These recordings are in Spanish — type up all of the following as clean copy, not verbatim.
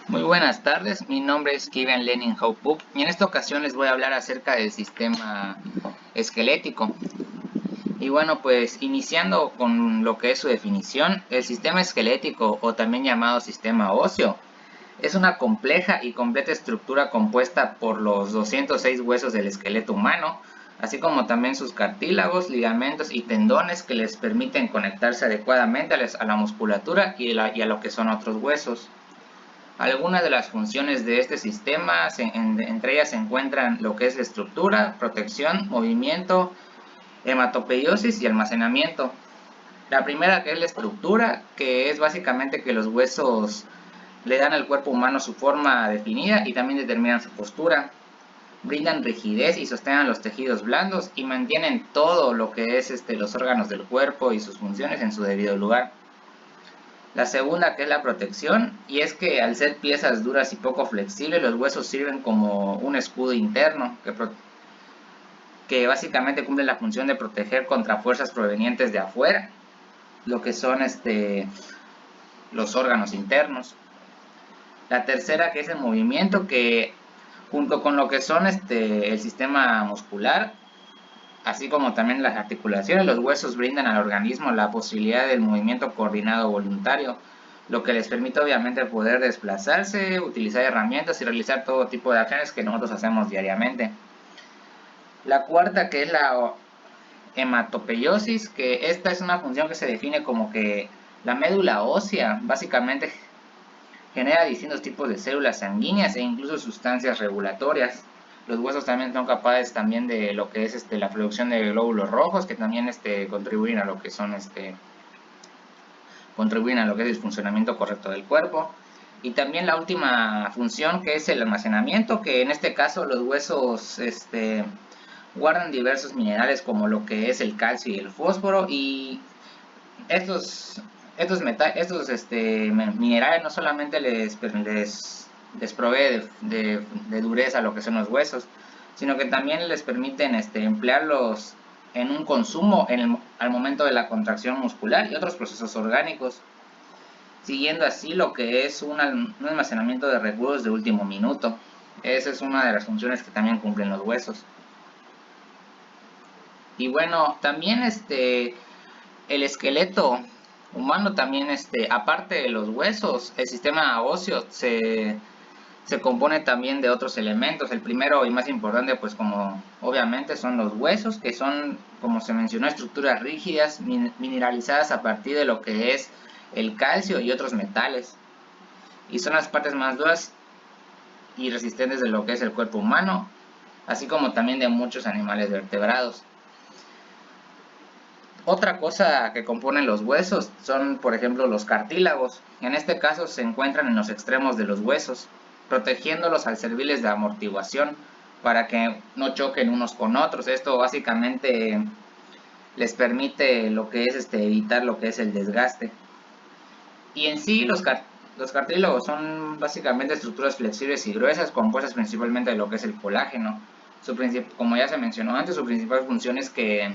Muy buenas tardes, mi nombre es Kevin Lenin Haupuk y en esta ocasión les voy a hablar acerca del sistema esquelético. Y bueno, pues iniciando con lo que es su definición, el sistema esquelético o también llamado sistema óseo es una compleja y completa estructura compuesta por los 206 huesos del esqueleto humano, así como también sus cartílagos, ligamentos y tendones que les permiten conectarse adecuadamente a la musculatura y a lo que son otros huesos. Algunas de las funciones de este sistema, entre ellas se encuentran lo que es la estructura, protección, movimiento, hematopoiesis y almacenamiento. La primera, que es la estructura, que es básicamente que los huesos le dan al cuerpo humano su forma definida y también determinan su postura. Brindan rigidez y sostienen los tejidos blandos y mantienen todo lo que es los órganos del cuerpo y sus funciones en su debido lugar. La segunda, que es la protección, y es que al ser piezas duras y poco flexibles, los huesos sirven como un escudo interno que básicamente cumple la función de proteger contra fuerzas provenientes de afuera, lo que son los órganos internos. La tercera, que es el movimiento, que junto con lo que son el sistema muscular, así como también las articulaciones, los huesos brindan al organismo la posibilidad del movimiento coordinado voluntario, lo que les permite obviamente poder desplazarse, utilizar herramientas y realizar todo tipo de acciones que nosotros hacemos diariamente. La cuarta, que es la hematopoiesis, que esta es una función que se define como que la médula ósea básicamente genera distintos tipos de células sanguíneas e incluso sustancias regulatorias. Los huesos también son capaces también de lo que es la producción de glóbulos rojos, que también contribuyen a lo que son contribuyen a lo que es el funcionamiento correcto del cuerpo. Y también la última función, que es el almacenamiento, que en este caso los huesos guardan diversos minerales como lo que es el calcio y el fósforo, y estos minerales no solamente les provee de dureza lo que son los huesos, sino que también les permiten emplearlos en un consumo al momento de la contracción muscular y otros procesos orgánicos, siguiendo así lo que es un almacenamiento de recursos de último minuto. Esa es una de las funciones que también cumplen los huesos. Y bueno, también el esqueleto humano también, aparte de los huesos, el sistema óseo se compone también de otros elementos. El primero y más importante, pues como obviamente son los huesos, que son, como se mencionó, estructuras rígidas, mineralizadas a partir de lo que es el calcio y otros metales. Y son las partes más duras y resistentes de lo que es el cuerpo humano, así como también de muchos animales vertebrados. Otra cosa que componen los huesos son, por ejemplo, los cartílagos. En este caso se encuentran en los extremos de los huesos, protegiéndolos al servirles de amortiguación para que no choquen unos con otros. Esto básicamente les permite lo que es evitar lo que es el desgaste. Y en sí los cartílagos son básicamente estructuras flexibles y gruesas compuestas principalmente de lo que es el colágeno. Como ya se mencionó antes, su principal función es que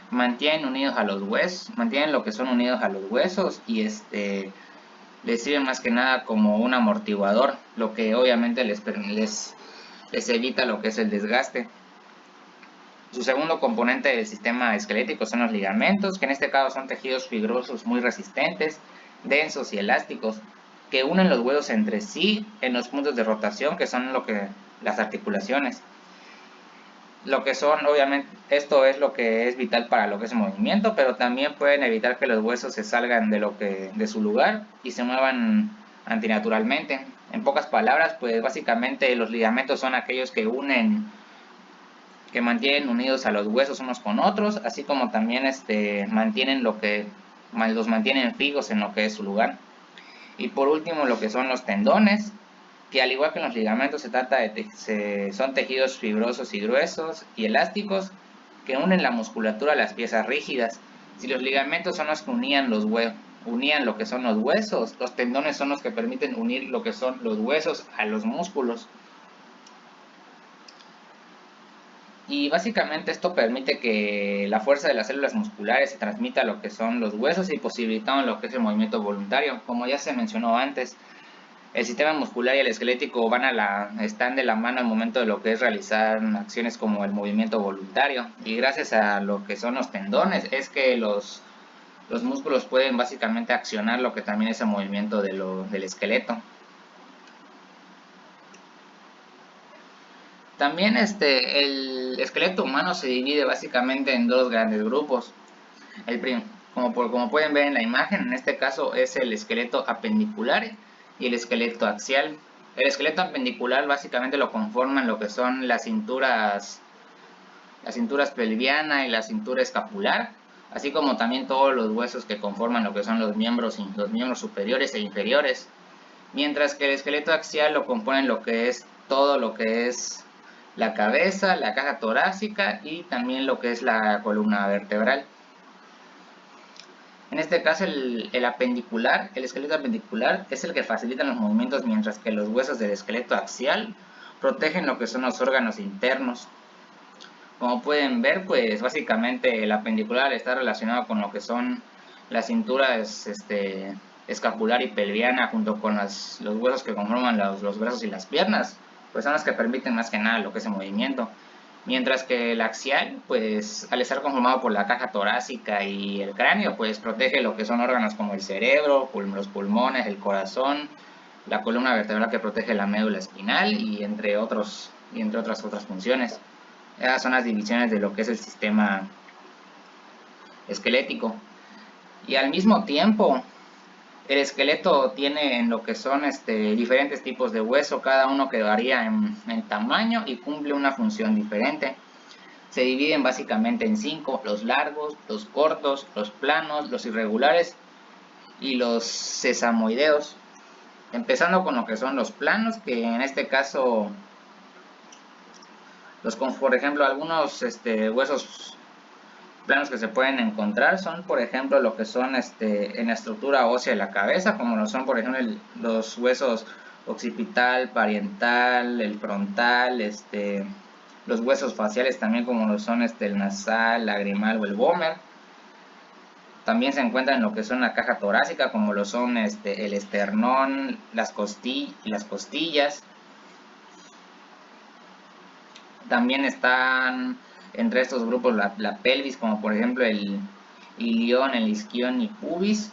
mantienen unidos a los huesos, mantienen lo que son unidos a los huesos y les sirve más que nada como un amortiguador, lo que obviamente les evita lo que es el desgaste. Su segundo componente del sistema esquelético son los ligamentos, que en este caso son tejidos fibrosos muy resistentes, densos y elásticos, que unen los huesos entre sí en los puntos de rotación, que son las articulaciones. Lo que son, obviamente, esto es lo que es vital para lo que es el movimiento, pero también pueden evitar que los huesos se salgan de su lugar y se muevan antinaturalmente. En pocas palabras, pues básicamente los ligamentos son aquellos que mantienen unidos a los huesos unos con otros, así como también mantienen los mantienen fijos en lo que es su lugar. Y por último, lo que son los tendones, que al igual que en los ligamentos son tejidos fibrosos y gruesos y elásticos que unen la musculatura a las piezas rígidas. Si los ligamentos son los que unían lo que son los huesos, los tendones son los que permiten unir lo que son los huesos a los músculos. Y básicamente esto permite que la fuerza de las células musculares se transmita a lo que son los huesos y posibilitando lo que es el movimiento voluntario, como ya se mencionó antes. El sistema muscular y el esquelético están de la mano al momento de lo que es realizar acciones como el movimiento voluntario. Y gracias a lo que son los tendones es que los músculos pueden básicamente accionar lo que también es el movimiento del esqueleto. También el esqueleto humano se divide básicamente en dos grandes grupos. Como pueden ver en la imagen, en este caso es el esqueleto apendicular y el esqueleto axial. El esqueleto apendicular básicamente lo conforman lo que son las cinturas pelviana y la cintura escapular, así como también todos los huesos que conforman lo que son los miembros superiores e inferiores. Mientras que el esqueleto axial lo componen lo que es todo lo que es la cabeza, la caja torácica y también lo que es la columna vertebral. En este caso el esqueleto apendicular es el que facilita los movimientos, mientras que los huesos del esqueleto axial protegen lo que son los órganos internos. Como pueden ver, pues básicamente el apendicular está relacionado con lo que son las cinturas escapular y pelviana, junto con los huesos que conforman los brazos y las piernas, pues son los que permiten más que nada lo que es el movimiento. Mientras que el axial, pues al estar conformado por la caja torácica y el cráneo, pues protege lo que son órganos como el cerebro, los pulmones, el corazón, la columna vertebral que protege la médula espinal y entre otras funciones. Esas son las divisiones de lo que es el sistema esquelético. Y al mismo tiempo, el esqueleto tiene en lo que son diferentes tipos de hueso, cada uno que varía en tamaño y cumple una función diferente. Se dividen básicamente en 5, los largos, los cortos, los planos, los irregulares y los sesamoideos. Empezando con lo que son los planos, que en este caso, por ejemplo, algunos huesos planos que se pueden encontrar son, por ejemplo, lo que son en la estructura ósea de la cabeza, como lo son, por ejemplo, los huesos occipital, parietal, el frontal, los huesos faciales también, como lo son el nasal, lagrimal o el vomer. También se encuentran en lo que son la caja torácica, como lo son el esternón, las costillas. También están entre estos grupos la pelvis, como por ejemplo el ilión, el isquión y pubis.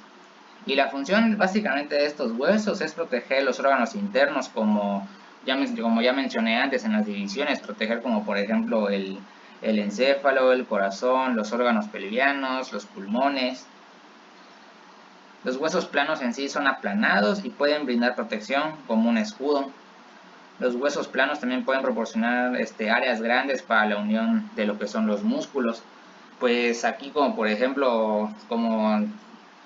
Y la función básicamente de estos huesos es proteger los órganos internos, como ya mencioné antes en las divisiones, proteger como por ejemplo el encéfalo, el corazón, los órganos pelvianos, los pulmones. Los huesos planos en sí son aplanados y pueden brindar protección como un escudo. Los huesos planos también pueden proporcionar áreas grandes para la unión de lo que son los músculos. Pues aquí como por ejemplo, como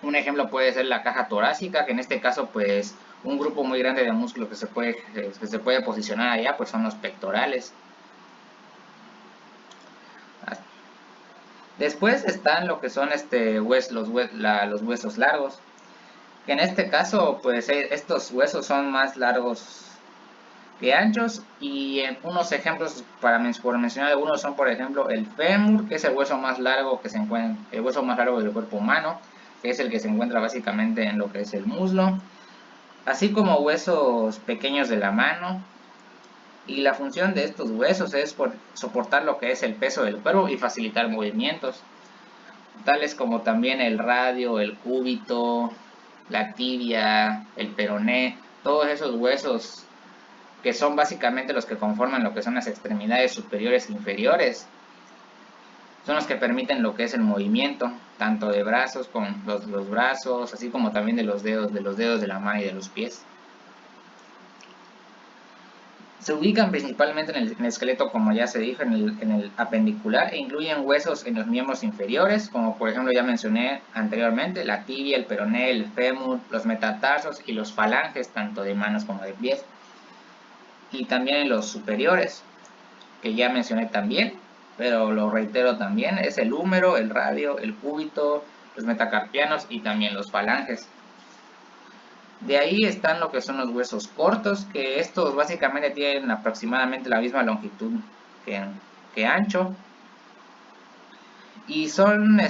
un ejemplo puede ser la caja torácica, que en este caso pues un grupo muy grande de músculos que se puede posicionar allá pues son los pectorales. Después están lo que son los huesos largos, que en este caso pues estos huesos son más largos que anchos, y unos ejemplos por mencionar algunos son por ejemplo el fémur, que es el hueso más largo del cuerpo humano, que es el que se encuentra básicamente en lo que es el muslo, así como huesos pequeños de la mano. Y la función de estos huesos es soportar lo que es el peso del cuerpo y facilitar movimientos, tales como también el radio, el cúbito, la tibia, el peroné. Todos esos huesos, que son básicamente los que conforman lo que son las extremidades superiores e inferiores, son los que permiten lo que es el movimiento, tanto de brazos con los brazos, así como también de los dedos de la mano y de los pies. Se ubican principalmente en el esqueleto, como ya se dijo, en el apendicular, e incluyen huesos en los miembros inferiores, como por ejemplo ya mencioné anteriormente, la tibia, el peroné, el fémur, los metatarsos y los falanges, tanto de manos como de pies. Y también en los superiores, que ya mencioné también, pero lo reitero también, es el húmero, el radio, el cúbito, los metacarpianos y también los falanges. De ahí están lo que son los huesos cortos, que estos básicamente tienen aproximadamente la misma longitud que ancho. Y son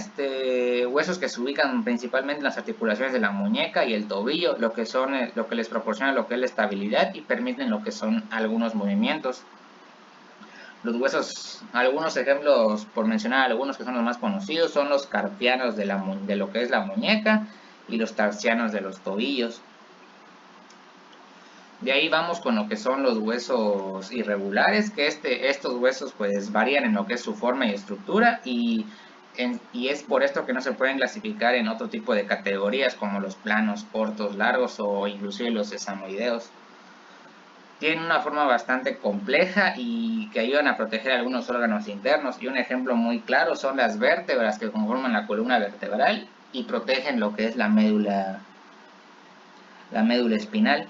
huesos que se ubican principalmente en las articulaciones de la muñeca y el tobillo, lo que son lo que les proporciona lo que es la estabilidad y permiten lo que son algunos movimientos. Los huesos, algunos ejemplos, por mencionar algunos que son los más conocidos, son los carpianos de lo que es la muñeca y los tarsianos de los tobillos. De ahí vamos con lo que son los huesos irregulares, que estos huesos pues varían en lo que es su forma y estructura y es por esto que no se pueden clasificar en otro tipo de categorías como los planos, cortos, largos o inclusive los sesamoideos. Tienen una forma bastante compleja y que ayudan a proteger algunos órganos internos, y un ejemplo muy claro son las vértebras que conforman la columna vertebral y protegen lo que es la médula espinal.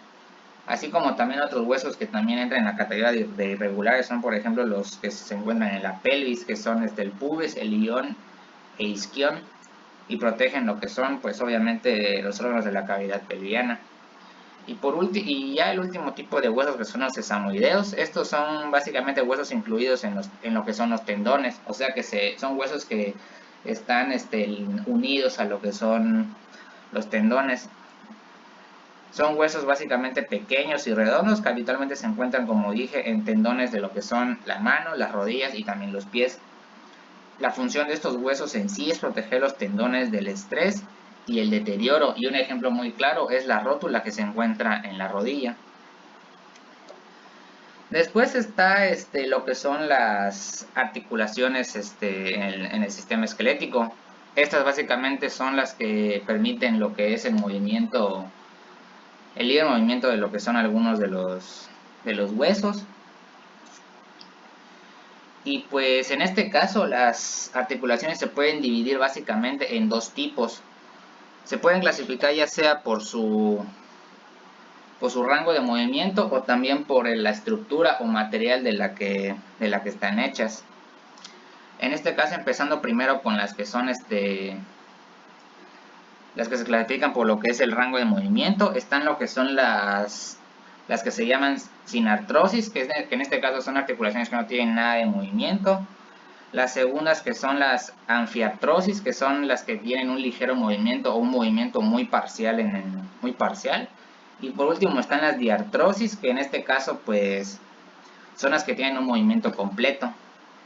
Así como también otros huesos que también entran en la categoría de irregulares son, por ejemplo, los que se encuentran en la pelvis, que son el pubis, el ilion e isquion, y protegen lo que son, pues obviamente, los órganos de la cavidad pelviana. Y ya el último tipo de huesos que son los sesamoideos. Estos son básicamente huesos incluidos en lo que son los tendones, o sea que son huesos que están unidos a lo que son los tendones. Son huesos básicamente pequeños y redondos que habitualmente se encuentran, como dije, en tendones de lo que son la mano, las rodillas y también los pies. La función de estos huesos en sí es proteger los tendones del estrés y el deterioro, y un ejemplo muy claro es la rótula que se encuentra en la rodilla. Después está lo que son las articulaciones en el sistema esquelético. Estas básicamente son las que permiten lo que es el movimiento, el libre movimiento de lo que son algunos de los huesos. Y pues en este caso las articulaciones se pueden dividir básicamente en dos tipos. Se pueden clasificar ya sea por su rango de movimiento o también por la estructura o material de la que están hechas. En este caso, empezando primero con las que son las que se clasifican por lo que es el rango de movimiento, están lo que son las que se llaman sinartrosis, que en este caso son articulaciones que no tienen nada de movimiento. Las segundas, que son las anfiartrosis, que son las que tienen un ligero movimiento o un movimiento muy parcial. Y por último están las diartrosis, que en este caso pues son las que tienen un movimiento completo.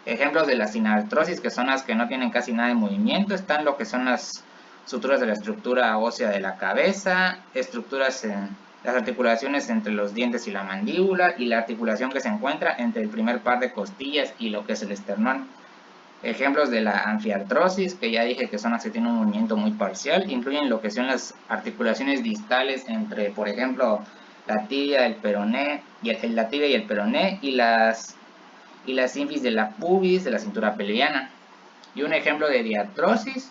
Ejemplos de la sinartrosis, que son las que no tienen casi nada de movimiento, están lo que son las suturas de la estructura ósea de la cabeza, las articulaciones entre los dientes y la mandíbula, y la articulación que se encuentra entre el primer par de costillas y lo que es el esternón. Ejemplos de la anfiartrosis, que ya dije que son las que tienen un movimiento muy parcial, incluyen lo que son las articulaciones distales entre, por ejemplo, la tibia, el peroné, la tibia y el peroné, y las ínfisis de la pubis, de la cintura pelviana. Y un ejemplo de diartrosis,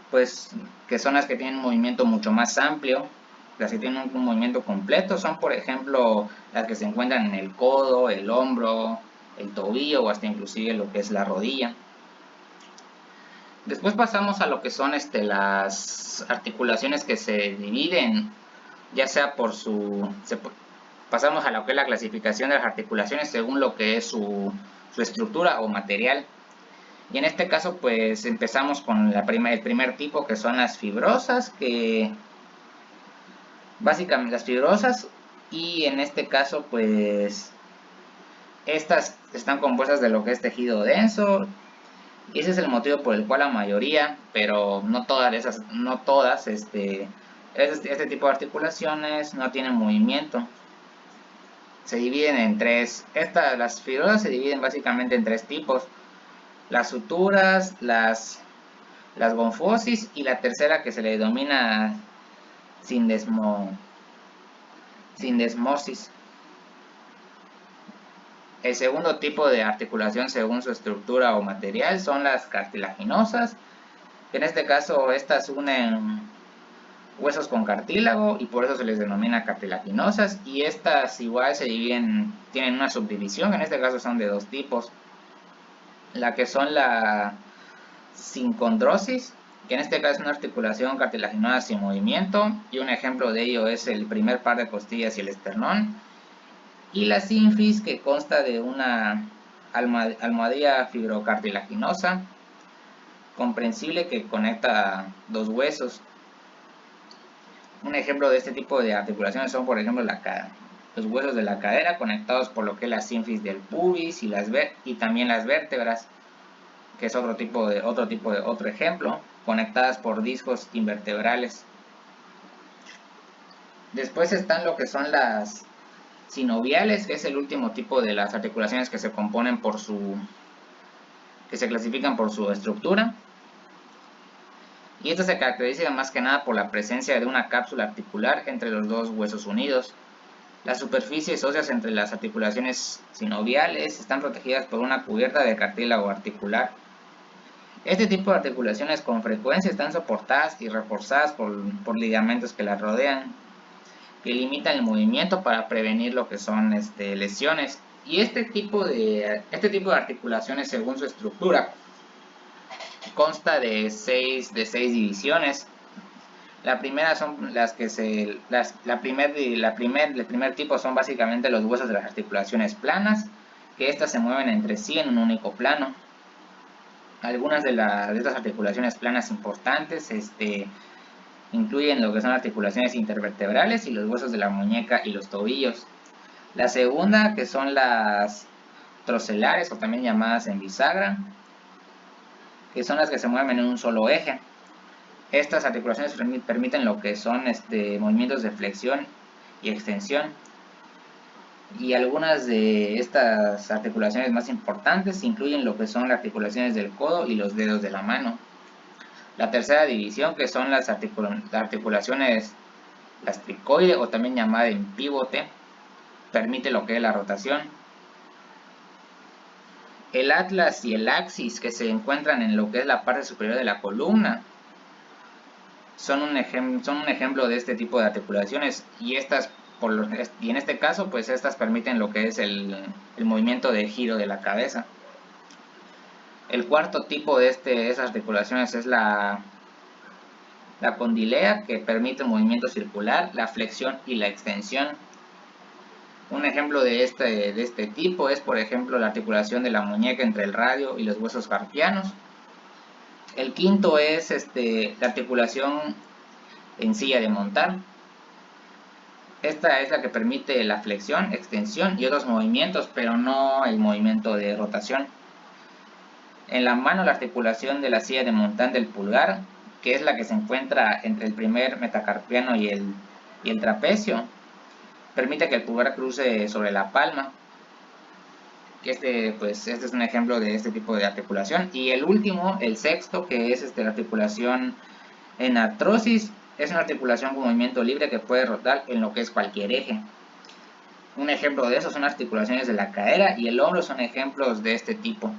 pues que son las que tienen un movimiento mucho más amplio, las que tienen un movimiento completo, son por ejemplo las que se encuentran en el codo, el hombro, el tobillo o hasta inclusive lo que es la rodilla. Después pasamos a lo que son las articulaciones que se dividen, ya sea por pasamos a lo que es la clasificación de las articulaciones según lo que es su estructura o material. Y en este caso pues empezamos con el primer tipo, que son las fibrosas, que básicamente las fibrosas, y en este caso pues estas están compuestas de lo que es tejido denso, y ese es el motivo por el cual la mayoría, pero no todas este tipo de articulaciones no tienen movimiento. Se dividen en tres. Las fibrosas se dividen básicamente en tres tipos: las suturas, las gonfosis, y la tercera, que se le denomina sindesmosis. El segundo tipo de articulación según su estructura o material son las cartilaginosas, que en este caso estas unen huesos con cartílago y por eso se les denomina cartilaginosas, y estas igual se dividen, tienen una subdivisión, en este caso son de dos tipos: la que son la sincondrosis, que en este caso es una articulación cartilaginosa sin movimiento, y un ejemplo de ello es el primer par de costillas y el esternón; y la sínfis, que consta de una almohadilla fibrocartilaginosa, comprensible que conecta dos huesos. Un ejemplo de este tipo de articulaciones son, por ejemplo, los huesos de la cadera conectados por lo que es la sínfisis del pubis y también las vértebras, que es otro ejemplo, conectadas por discos invertebrales. Después están lo que son las sinoviales, que es el último tipo de las articulaciones que se componen que se clasifican por su estructura. Y esta se caracteriza más que nada por la presencia de una cápsula articular entre los dos huesos unidos. Las superficies óseas entre las articulaciones sinoviales están protegidas por una cubierta de cartílago articular. Este tipo de articulaciones con frecuencia están soportadas y reforzadas por ligamentos que las rodean, que limitan el movimiento para prevenir lo que son lesiones. Y este tipo de articulaciones, según su estructura, consta de seis divisiones. La primera son las que el primer tipo son básicamente los huesos de las articulaciones planas, que estas se mueven entre sí en un único plano. Algunas de estas articulaciones planas importantes incluyen lo que son articulaciones intervertebrales y los huesos de la muñeca y los tobillos. La segunda, que son las trocelares, o también llamadas en bisagra, que son las que se mueven en un solo eje. Estas articulaciones permiten lo que son movimientos de flexión y extensión. Y algunas de estas articulaciones más importantes incluyen lo que son las articulaciones del codo y los dedos de la mano. La tercera división, que son las articulaciones, las tricoide, o también llamada en pívote, permite lo que es la rotación. El atlas y el axis, que se encuentran en lo que es la parte superior de la columna, son un ejemplo de este tipo de articulaciones, y en este caso pues estas permiten lo que es el movimiento de giro de la cabeza. El cuarto tipo de esas articulaciones es la condilea, que permite el movimiento circular, la flexión y la extensión. Un ejemplo de este tipo es, por ejemplo, la articulación de la muñeca entre el radio y los huesos carpianos. El quinto es la articulación en silla de montar. Esta es la que permite la flexión, extensión y otros movimientos, pero no el movimiento de rotación. En la mano, la articulación de la silla de montar del pulgar, que es la que se encuentra entre el primer metacarpiano y el trapecio, permite que el pulgar cruce sobre la palma. Este es un ejemplo de este tipo de articulación. Y el último, el sexto, que es la articulación en artrosis, es una articulación con movimiento libre que puede rotar en lo que es cualquier eje. Un ejemplo de eso son articulaciones de la cadera y el hombro, son ejemplos de este tipo.